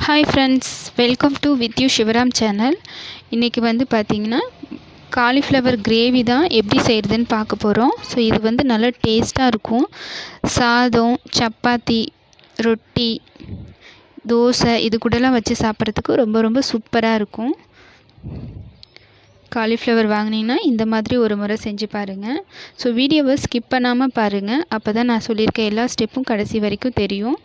Hi friends, welcome to with you Sivaram channel. இன்றைக்கி வந்து பார்த்திங்கன்னா காலிஃப்ளவர் கிரேவி தான் எப்படி செய்கிறதுன்னு பார்க்க போகிறோம். ஸோ இது வந்து நல்லா டேஸ்ட்டாக இருக்கும். சாதம், சப்பாத்தி, ரொட்டி, தோசை இது கூடலாம் வச்சு சாப்பிட்றதுக்கு ரொம்ப ரொம்ப சூப்பராக இருக்கும். காலிஃப்ளவர் வாங்கினீங்கன்னா இந்த மாதிரி ஒரு முறை செஞ்சு பாருங்கள். ஸோ வீடியோவை ஸ்கிப் பண்ணாமல் பாருங்கள். அப்போ தான் நான் சொல்லியிருக்க எல்லா ஸ்டெப்பும் கடைசி வரைக்கும் தெரியும்.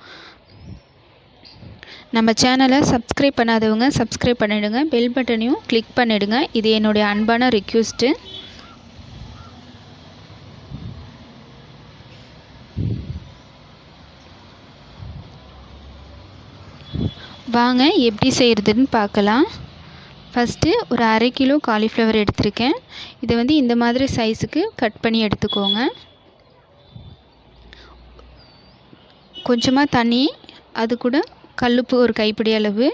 நம்ம சேனலை சப்ஸ்கிரைப் பண்ணாதவங்க சப்ஸ்கிரைப் பண்ணிவிடுங்க. பெல் பட்டனையும் கிளிக் பண்ணிவிடுங்க. இது என்னுடைய அன்பான ரிக்வெஸ்ட்டு. வாங்க எப்படி செய்கிறதுன்னு பார்க்கலாம். ஃபஸ்ட்டு ஒரு 1/2 கிலோ காலிஃப்ளவர் எடுத்திருக்கேன். இதை வந்து இந்த மாதிரி சைஸுக்கு கட் பண்ணி எடுத்துக்கோங்க. கொஞ்சமாக தண்ணி, அது கூட கல்லுப்பு ஒரு கைப்பிடி அளவு,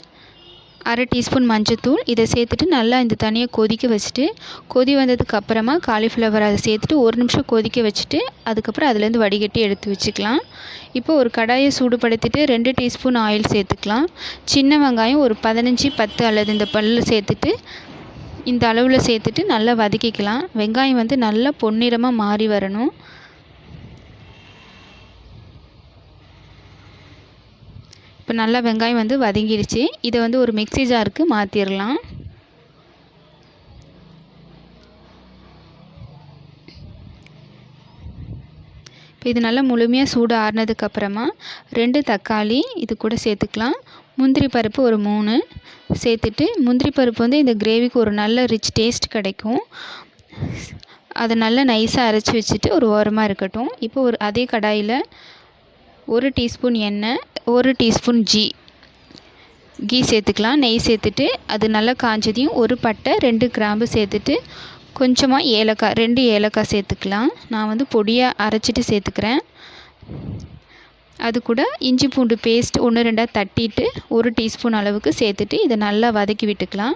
1/2 டீஸ்பூன் மஞ்சத்தூள் இதை சேர்த்துட்டு நல்லா இந்த தண்ணியை கொதிக்க வச்சுட்டு, கொதி வந்ததுக்கு அப்புறமா காலிஃப்ளவர் அதை சேர்த்துட்டு 1 நிமிஷம் கொதிக்க வச்சுட்டு அதுக்கப்புறம் அதுலேருந்து வடிகட்டி எடுத்து வச்சுக்கலாம். இப்போ ஒரு கடாயை சூடுபடுத்திட்டு 2 டீஸ்பூன் ஆயில் சேர்த்துக்கலாம். சின்ன வெங்காயம் ஒரு 15 10 அல்லது இந்த பல்லு சேர்த்துட்டு இந்த அளவில் சேர்த்துட்டு நல்லா வதக்கிக்கலாம். வெங்காயம் வந்து நல்லா பொன்னிறமாக மாறி வரணும். இப்போ நல்லா வெங்காயம் வந்து வதங்கிடுச்சு. இதை வந்து ஒரு மிக்ஸி ஜாருக்கு மாற்றிடலாம். இப்போ இது நல்லா முழுமையாக சூடு ஆறுனதுக்கப்புறமா 2 தக்காளி இது கூட சேர்த்துக்கலாம். முந்திரி பருப்பு ஒரு 3 சேர்த்துட்டு, முந்திரி பருப்பு வந்து இந்த கிரேவிக்கு ஒரு நல்ல ரிச் டேஸ்ட் கிடைக்கும். அதை நல்லா நைஸாக அரைச்சி வச்சுட்டு ஒரு ஓரமாக இருக்கட்டும். இப்போ அதே கடாயில் 1 டீஸ்பூன் எண்ணெய், 1 டீஸ்பூன் கீ சேர்த்துக்கலாம். நெய் சேர்த்துட்டு அது நல்லா காஞ்சதையும் 1 பட்டை 2 கிராம்பு சேர்த்துட்டு கொஞ்சமாக ஏலக்காய் 2 ஏலக்காய் சேர்த்துக்கலாம். நான் வந்து பொடியாக அரைச்சிட்டு சேர்த்துக்கிறேன். அது கூட இஞ்சி பூண்டு பேஸ்ட் 1 2 தட்டிட்டு 1 டீஸ்பூன் அளவுக்கு சேர்த்துட்டு இதை நல்லா வதக்கி விட்டுக்கலாம்.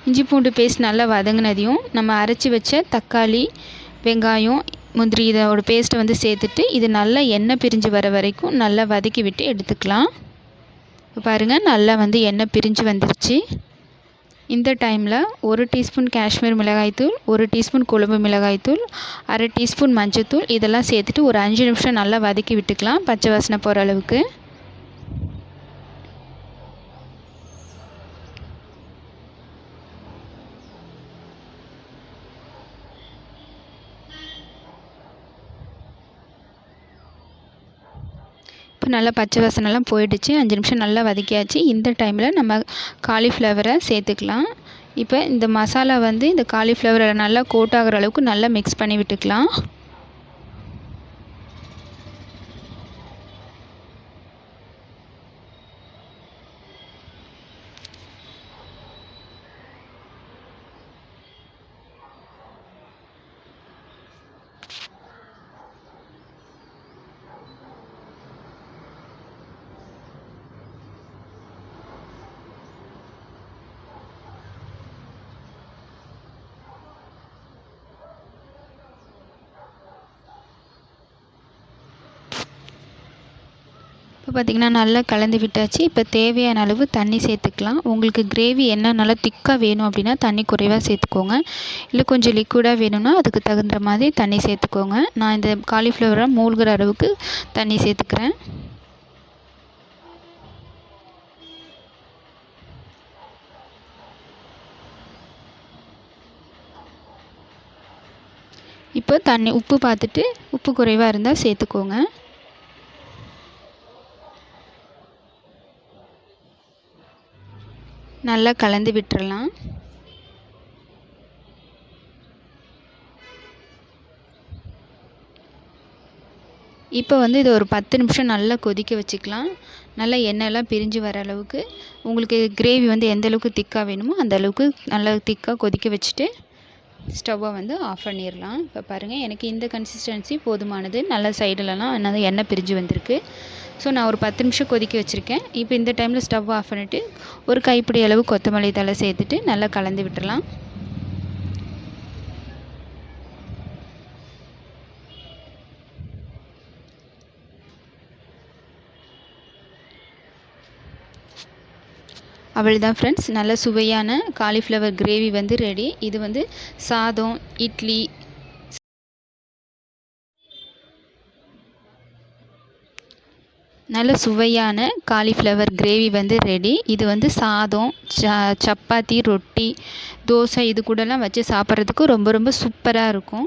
இஞ்சி பூண்டு பேஸ்ட் நல்லா வதங்கினதையும் நம்ம அரைச்சி வச்ச தக்காளி, வெங்காயம், முந்திரி இதோட பேஸ்ட்டை வந்து சேர்த்துட்டு இது நல்லா எண்ணெய் பிரிஞ்சு வர வரைக்கும் நல்லா வதக்கி விட்டு எடுத்துக்கலாம். இப்போ பாருங்கள், நல்லா வந்து எண்ணெய் பிரிஞ்சு வந்துருச்சு. இந்த டைமில் 1 டீஸ்பூன் காஷ்மீர் மிளகாய்த்தூள், 1 டீஸ்பூன் குழம்பு மிளகாய்த்தூள், 1/2 டீஸ்பூன் மஞ்சத்தூள் இதெல்லாம் சேர்த்துட்டு ஒரு 5 நிமிஷம் நல்லா வதக்கி விட்டுக்கலாம், பச்சை வாசனை போகிற அளவுக்கு. இப்போ நல்லா பச்சை வாசனைலாம் போயிடுச்சு. 5 நிமிஷம் நல்லா வதக்கியாச்சு. இந்த டைமில் நம்ம காலிஃப்ளவரை சேர்த்துக்கலாம். இப்போ இந்த மசாலா வந்து இந்த காலிஃப்ளவரில் நல்லா கோட் ஆகிற அளவுக்கு நல்லா மிக்ஸ் பண்ணி விட்டுக்கலாம். இப்போ பார்த்திங்கன்னா நல்லா கலந்து விட்டாச்சு. இப்போ தேவையான அளவு தண்ணி சேர்த்துக்கலாம். உங்களுக்கு கிரேவி என்ன நல்லா திக்காக வேணும் அப்படின்னா தண்ணி குறைவாக சேர்த்துக்கோங்க. இல்லை கொஞ்சம் லிக்விடாக வேணும்னா அதுக்கு தகுந்த மாதிரி தண்ணி சேர்த்துக்கோங்க. நான் இந்த காலிஃப்ளவரை மூழ்கிற அளவுக்கு தண்ணி சேர்த்துக்கிறேன். இப்போ தண்ணி உப்பு பார்த்துட்டு உப்பு குறைவாக இருந்தால் சேர்த்துக்கோங்க. நல்லா கலந்து விட்டுறலாம். இப்போ வந்து இதை ஒரு 10 நிமிஷம் நல்லா கொதிக்க வச்சுக்கலாம். நல்லா எண்ணெயெல்லாம் பிரிஞ்சு வர அளவுக்கு உங்களுக்கு கிரேவி வந்து எந்த அளவுக்கு திக்காக வேணுமோ அந்த அளவுக்கு நல்லா திக்காக கொதிக்க வச்சுட்டு ஸ்டவ்வை வந்து ஆஃப் பண்ணிடலாம். இப்போ பாருங்கள், எனக்கு இந்த கன்சிஸ்டன்சி போதுமானது. நல்லா சைடுலலாம் நல்லா எண்ணெய் பிரிஞ்சு வந்திருக்கு. ஸோ நான் ஒரு 10 நிமிஷம் கொதிக்க வச்சுருக்கேன். இப்போ இந்த டைமில் ஸ்டவ் ஆஃப் பண்ணிவிட்டு ஒரு கைப்பிடி அளவு கொத்தமல்லி தழை சேர்த்துட்டு நல்லா கலந்து விட்டுறலாம். அவ்வளோதான் ஃப்ரெண்ட்ஸ், நல்ல சுவையான காலிஃப்ளவர் கிரேவி வந்து ரெடி. இது வந்து சாதம், இட்லி, நல்ல சுவையான காலிஃப்ளவர் கிரேவி வந்து ரெடி. இது வந்து சாதம், சப்பாத்தி, ரொட்டி, தோசை இது கூடலாம் வச்சு சாப்பிட்றதுக்கு ரொம்ப ரொம்ப சூப்பராக இருக்கும்.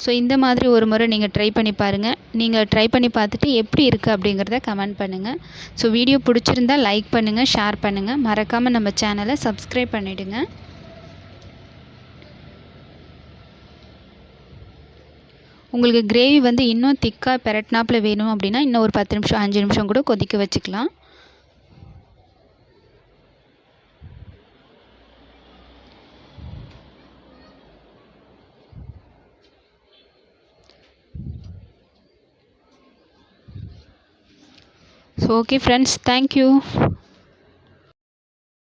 ஸோ இந்த மாதிரி ஒரு முறை நீங்கள் ட்ரை பண்ணி பாருங்கள். நீங்கள் ட்ரை பண்ணி பார்த்துட்டு எப்படி இருக்குது அப்படிங்கிறத கமெண்ட் பண்ணுங்கள். ஸோ வீடியோ பிடிச்சிருந்தா லைக் பண்ணுங்கள், ஷேர் பண்ணுங்கள். மறக்காமல் நம்ம சேனலை சப்ஸ்கிரைப் பண்ணிவிடுங்க. உங்களுக்கு கிரேவி வந்து இன்னும் திக்காக பெரட்னாப்பில் வேணும் அப்படின்னா இன்னும் ஒரு 10 நிமிஷம் 5 நிமிஷம் கூட கொதிக்க வச்சுக்கலாம். So okay friends, thank you.